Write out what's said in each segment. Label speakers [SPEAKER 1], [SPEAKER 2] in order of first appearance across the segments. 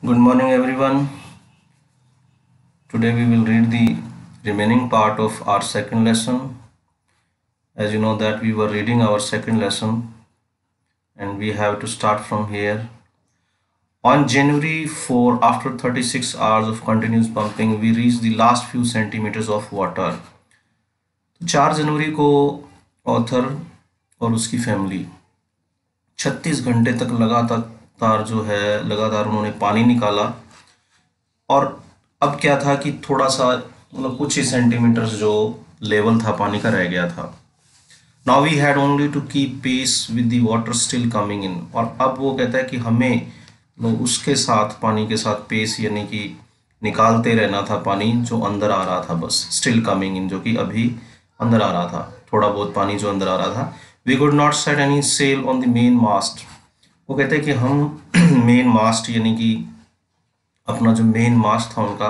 [SPEAKER 1] Good morning, everyone. Today we will read the remaining part of our second lesson. As you know that we were reading our second lesson and we have to start from here. On January 4, after 36 hours of continuous pumping, we reached the last few centimeters of water. तो 4 जनवरी को author और उसकी family 36 घंटे तक लगातार उन्होंने पानी निकाला। और अब क्या था कि थोड़ा सा मतलब कुछ ही सेंटीमीटर्स जो लेवल था पानी का रह गया था। Now we had only to keep pace with the water still coming in. और अब वो कहता है कि हमें उसके साथ पानी के साथ पेस यानी कि निकालते रहना था पानी जो अंदर आ रहा था, बस स्टिल कमिंग इन जो कि अभी अंदर आ रहा था, थोड़ा बहुत पानी जो अंदर आ रहा था। We could not set any sail on the main mast. वो कहते हैं कि हम मेन मास्ट यानी कि अपना जो मेन मास्ट था उनका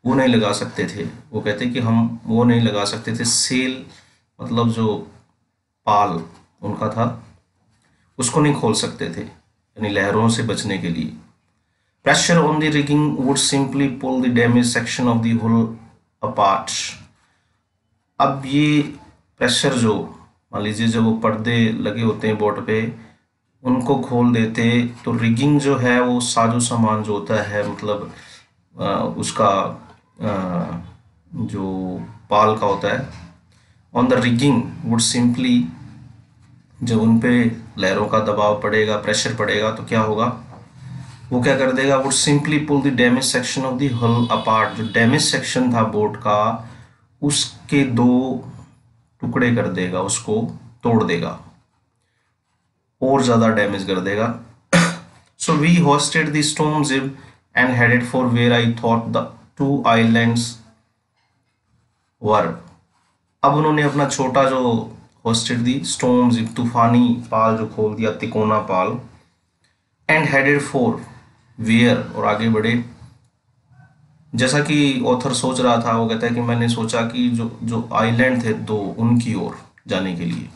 [SPEAKER 1] वो नहीं लगा सकते थे। वो कहते कि हम वो नहीं लगा सकते थे, सेल मतलब जो पाल उनका था उसको नहीं खोल सकते थे यानी लहरों से बचने के लिए। Pressure on the rigging would simply pull the damage section of the hull apart. अब ये प्रेशर जो मान लीजिए जब वो पर्दे लगे होते हैं बोट पे उनको खोल देते तो रिगिंग जो है वो साजो सामान जो होता है मतलब उसका जो पाल का होता है on the rigging would simply, जब उन पे लहरों का दबाव पड़ेगा प्रेशर पड़ेगा तो क्या होगा, वो क्या कर देगा, would simply pull the damage section of the hull apart. जो डैमेज सेक्शन था बोट का उसके दो टुकड़े कर देगा, उसको तोड़ देगा और ज़्यादा डैमेज कर देगा। So we hoisted the stone jib and headed for where I thought the two islands were. अब उन्होंने अपना छोटा जो होस्टेड दी स्टोन जिप तूफानी पाल जो खोल दिया, तिकोना पाल, एंड हेडेड फॉर वेयर और आगे बढ़े। जैसा कि ऑथर सोच रहा था वो कहता है कि मैंने सोचा कि जो जो आइलैंड थे दो उनकी ओर जाने के लिए।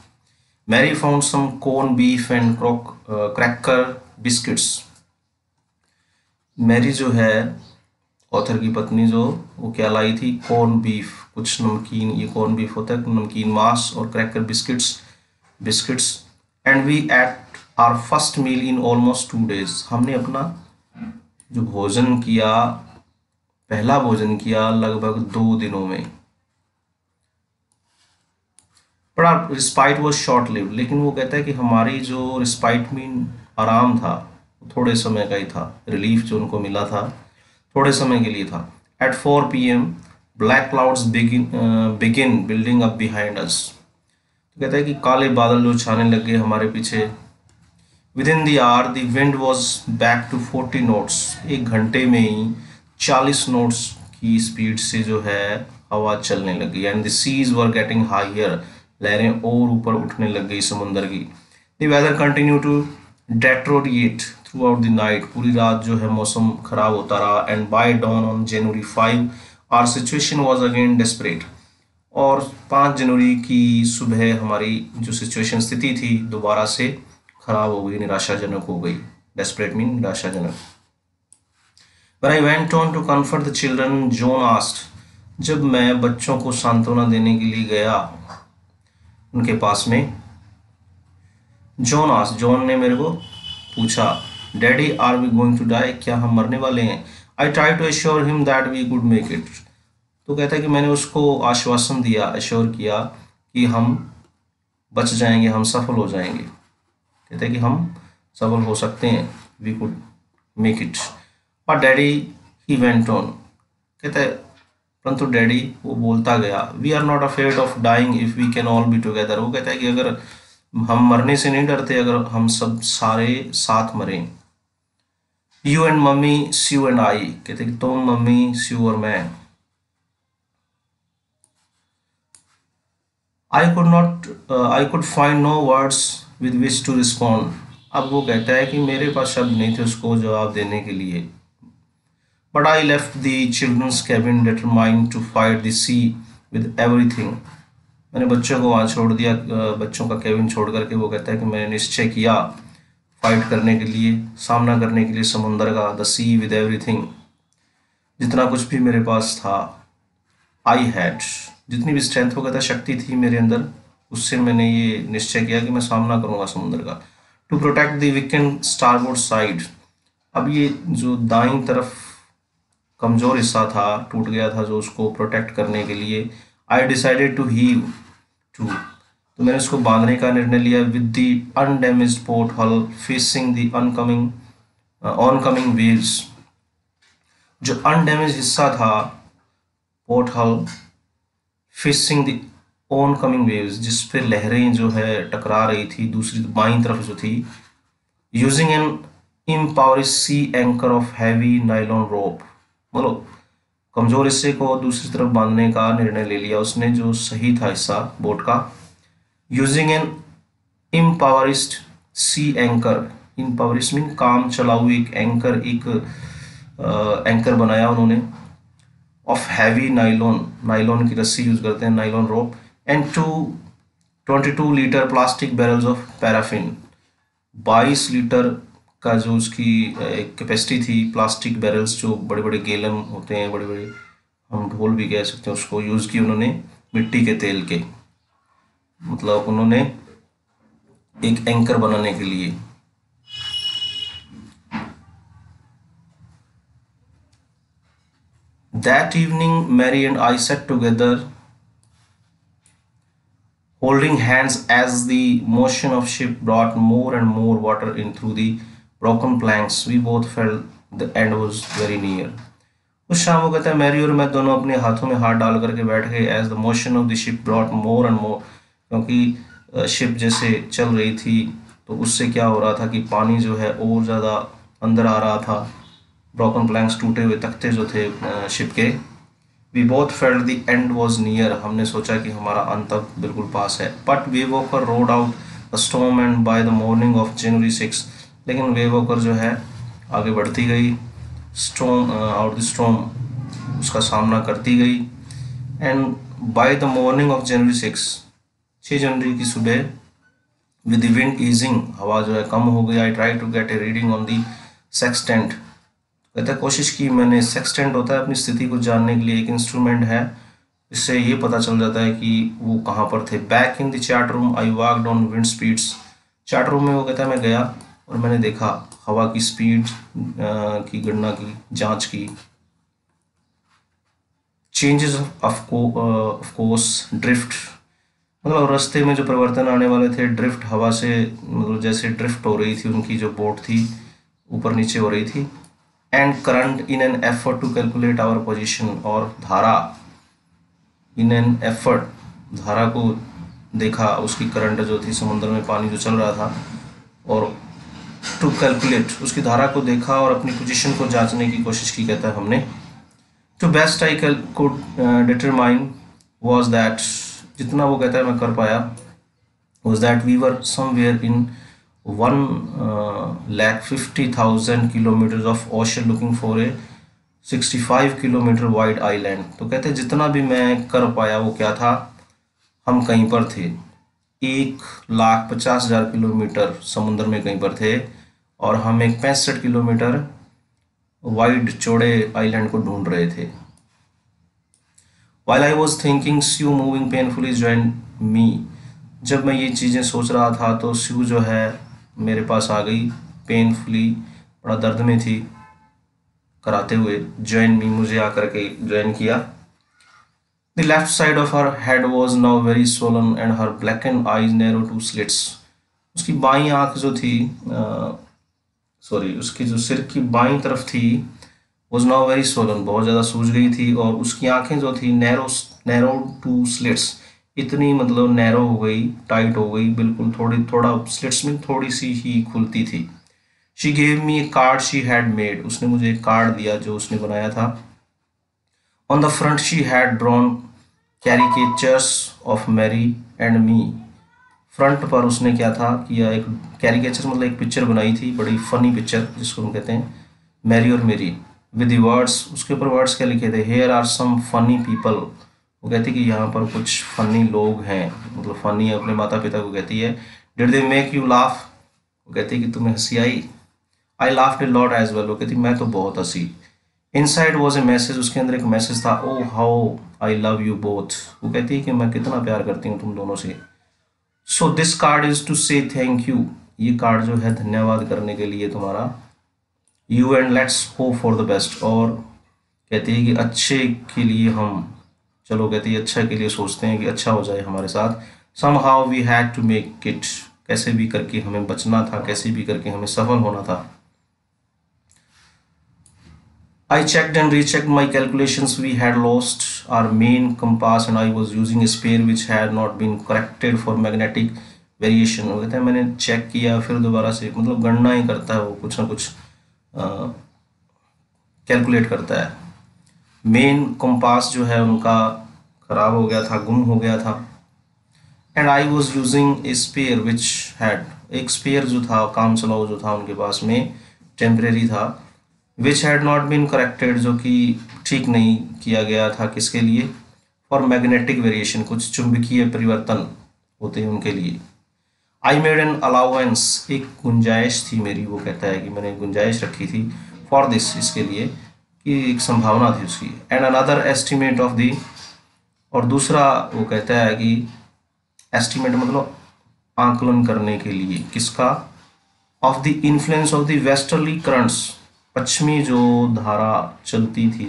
[SPEAKER 1] Mary found some corn beef and cracker biscuits. Mary जो है ऑथर की पत्नी जो वो क्या लाई थी, कॉर्न बीफ, कुछ नमकीन, ये कॉर्न बीफ होता है नमकीन मांस, और cracker biscuits. And we ate our first meal in almost 2 days। हमने अपना जो भोजन किया, पहला भोजन किया लगभग 2 दिनों में। बड़ा रिस्पाइट वॉज शॉर्ट लिव, लेकिन वो कहता है कि हमारी जो रिस्पाइट मीन आराम था थोड़े समय का ही था, रिलीफ जो उनको मिला था थोड़े समय के लिए था। At 4 PM black clouds begin building up behind us. तो कहता है कि काले बादल जो छाने लग गए हमारे पीछे। Within the hour the wind was back to 40 knots। 1 घंटे में ही 40 knots की स्पीड से जो है हवा चलने लगी। And the seas were getting higher, लहरें और ऊपर उठने लग गई समुंदर की। The weather continue to deteriorate throughout the night. पूरी रात जो है मौसम खराब होता रहा। And by dawn on January 5 our situation was again desperate. और 5 जनवरी की सुबह हमारी जो सिचुएशन स्थिति थी दोबारा से खराब हो गई, निराशाजनक हो गई। डेस्परेट मीन निराशाजनक। When I went on to comfort the children, John asked। जब मैं बच्चों को सांत्वना देने के लिए गया उनके पास में, जॉन ने मेरे को पूछा, daddy are we going to die, क्या हम मरने वाले हैं। I try to assure him that we could make it. तो कहता है कि मैंने उसको आश्वासन दिया, एश्योर किया कि हम बच जाएंगे, हम सफल हो जाएंगे। कहते हैं कि हम सफल हो सकते हैं, we could make it. But daddy he went on. कहता है परंतु डैडी वो बोलता गया, we are not afraid of dying if we can all be together. वो कहता है कि अगर हम मरने से नहीं डरते अगर हम सब सारे साथ मरें। You and mummy, Sue and I. कहते कि तुम, मम्मी, स्यू और मैं। I could find no words with which to respond. अब वो कहता है कि मेरे पास शब्द नहीं थे उसको जवाब देने के लिए। But I left the children's cabin determined to fight the sea with everything. मैंने बच्चों को वहाँ छोड़ दिया, बच्चों का केबिन छोड़ करके वो कहता है कि मैंने निश्चय किया फाइट करने के लिए, सामना करने के लिए समुंदर का, द सी विद एवरीथिंग, जितना कुछ भी मेरे पास था, आई हैड, जितनी भी स्ट्रेंथ हो गया था, शक्ति थी मेरे अंदर, उससे मैंने ये निश्चय किया कि मैं सामना करूंगा समुद्र का। To protect the weakened starboard side, अब ये जो दाईं तरफ कमजोर हिस्सा था, टूट गया था, जो उसको प्रोटेक्ट करने के लिए I decided to heave to, तो मैंने उसको बांधने का निर्णय लिया with the undamaged port hull facing the oncoming oncoming waves, जो अनडैमेज हिस्सा था port hull facing the oncoming waves, जिस पे लहरें जो है टकरा रही थी, दूसरी बाईं तरफ जो थी, using an improvised sea anchor of heavy nylon rope, मतलब कमजोर हिस्से को दूसरी तरफ बांधने का निर्णय ले लिया उसने, जो सही था हिस्सा बोट का, यूजिंग एन इम्पावरिस्ड सी एंकर, इम्पावरिश मीन काम चलाऊ, एक एंकर, एक एंकर बनाया उन्होंने, ऑफ हैवी नाइलॉन, नाइलॉन की रस्सी यूज करते हैं, nylon rope, and 22 litre plastic barrels of paraffin, 22 litre का जो उसकी एक कैपेसिटी थी, प्लास्टिक बैरल्स जो बड़े बड़े गैलन होते हैं, बड़े बड़े हम ढोल भी कह सकते हैं, उसको यूज़ की उन्होंने मिट्टी के तेल के, मतलब उन्होंने एक एंकर बनाने के लिए। That evening, Mary and I sat together, holding hands as the motion of ship brought more and more water in through the broken planks. We both felt the end was very near. उस शाम वो कहता है Mary और मैं दोनों अपने हाथों में हाथ डाल करके बैठ गए, as the motion of the ship brought more and more, क्योंकि शिप जैसे चल रही थी तो उससे क्या हो रहा था कि पानी जो है और ज़्यादा अंदर आ रहा था, ब्रोकन प्लैंक्स, टूटे हुए तख्ते जो थे शिप के। We both felt the end was near, हमने सोचा कि हमारा अंत अब बिल्कुल पास है। But Wavewalker rode out a storm and by the morning of January 6, लेकिन वे वॉकर जो है आगे बढ़ती गई, स्टॉर्म आउट द स्टॉर्म उसका सामना करती गई, and by the morning of January 6 जनवरी की सुबह, विद द विंड ईजिंग, हवा जो है कम हो गई, I try to get a reading on the sextant, कहता है कोशिश की मैंने, सेक्सटेंट होता है अपनी स्थिति को जानने के लिए एक इंस्ट्रूमेंट है, इससे ये पता चल जाता है कि वो कहाँ पर थे। Back in the chat room I walked on wind speeds, chat room में वो कहता है मैं गया और मैंने देखा हवा की स्पीड की गणना की, जांच की। चेंजेस ऑफ कोर्स ड्रिफ्ट, मतलब रास्ते में जो परिवर्तन आने वाले थे, ड्रिफ्ट हवा से, मतलब जैसे ड्रिफ्ट हो रही थी उनकी जो बोट थी ऊपर नीचे हो रही थी, and current in an effort to calculate our position, और धारा इन एन एफर्ट, धारा को देखा, उसकी करंट जो थी समुद्र में पानी जो चल रहा था, और टू कैलकुलेट उसकी धारा को देखा और अपनी पोजीशन को जांचने की कोशिश की, कहता है हमने। To best I could determine was that, जितना वो कहता है मैं कर पाया, was that we were somewhere in 1,50,000 kilometres of ocean looking for a 65 kilometre wide island, तो कहते हैं जितना भी मैं कर पाया वो क्या था, हम कहीं पर थे, 1,50,000 किलोमीटर समुद्र में कहीं पर थे, और हम एक 65 किलोमीटर वाइड चौड़े आइलैंड को ढूंढ रहे थे। While I was thinking, Sue moving painfully joined me, जब मैं ये चीज़ें सोच रहा था तो स्यू जो है मेरे पास आ गई, पेनफुली, बड़ा दर्द में थी, कराते हुए, ज्वाइन मी, मुझे आकर के ज्वाइन किया। The left side of her head was now very swollen and her blackened eyes narrow to slits, उसकी बाईं आँख जो थी, उसकी जो सिर की बाईं तरफ थी, वॉज नाउ वेरी swollen, बहुत ज़्यादा सूज गई थी, और उसकी आंखें जो थी नैरो टू स्लिट्स, इतनी मतलब नैरो हो गई, टाइट हो गई, बिल्कुल थोड़ा स्लिट्स में थोड़ी सी ही खुलती थी। She gave me a card she had made, उसने मुझे एक कार्ड दिया जो उसने बनाया था। On the front she had drawn caricatures of Mary and me, front पर उसने क्या था किया, एक कैरिकेचर मतलब एक पिक्चर बनाई थी, बड़ी फनी पिक्चर जिसको हम कहते हैं, मैरी और मेरी, विद द वर्ड्स, उसके ऊपर वर्ड्स क्या लिखे थे, here are some funny people, वो कहती कि यहाँ पर कुछ फनी लोग हैं, मतलब फनी अपने माता पिता को कहती है। Did they make you laugh, वो कहती है कि तुम्हें हंसी आई। I laughed a lot as well, वो कहती मैं तो बहुत हंसी। इनसाइड वॉज ए मैसेज, उसके अंदर एक मैसेज था, oh how I love you both, वो कहती है कि मैं कितना प्यार करती हूँ तुम दोनों से। So this card is to say thank you, ये कार्ड जो है धन्यवाद करने के लिए तुम्हारा। You and let's hope for the best, और कहती है कि अच्छे के लिए हम, चलो कहती है अच्छा के लिए सोचते हैं कि अच्छा हो जाए हमारे साथ। Somehow we had to make it, कैसे भी करके हमें बचना था, कैसे भी करके हमें सफल होना था। I checked and rechecked my calculations. We had lost our main compass and I was using a spare which had not been corrected for magnetic variation। वो कहते हैं मैंने चेक किया, फिर दोबारा से मतलब गणना ही करता है वो, कुछ ना कुछ कैलकुलेट करता है। मेन कंपास जो है उनका ख़राब हो गया था, गुम हो गया था। And I was using a spare which had, एक स्पेयर जो था, काम चलाओ जो था उनके पास में, टेम्परेरी था। Which had not been corrected, जो कि ठीक नहीं किया गया था, किसके लिए, फॉर मैग्नेटिक वेरिएशन, कुछ चुंबकीय परिवर्तन होते हैं उनके लिए। आई मेड एन अलाउंस, एक गुंजाइश थी मेरी, वो कहता है कि मैंने गुंजाइश रखी थी, फॉर दिस, इसके लिए, कि एक संभावना थी उसकी। And another estimate of the, और दूसरा वो कहता है कि एस्टिमेट मतलब आंकलन करने के लिए, किसका, of the influence of the westerly currents, पश्चिमी जो धारा चलती थी,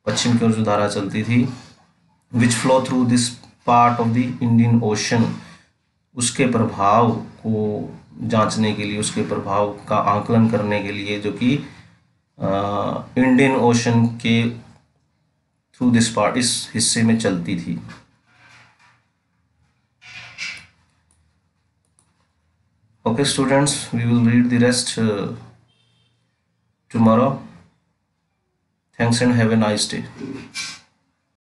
[SPEAKER 1] पश्चिम की ओर जो धारा चलती थी, विच flow through this part of the Indian ocean, उसके प्रभाव को जांचने के लिए, उसके प्रभाव का आंकलन करने के लिए, जो कि इंडियन ओशन के थ्रू दिस पार्ट, इस हिस्से में चलती थी। Okay students, we will read the rest tomorrow. Thanks and have a nice day.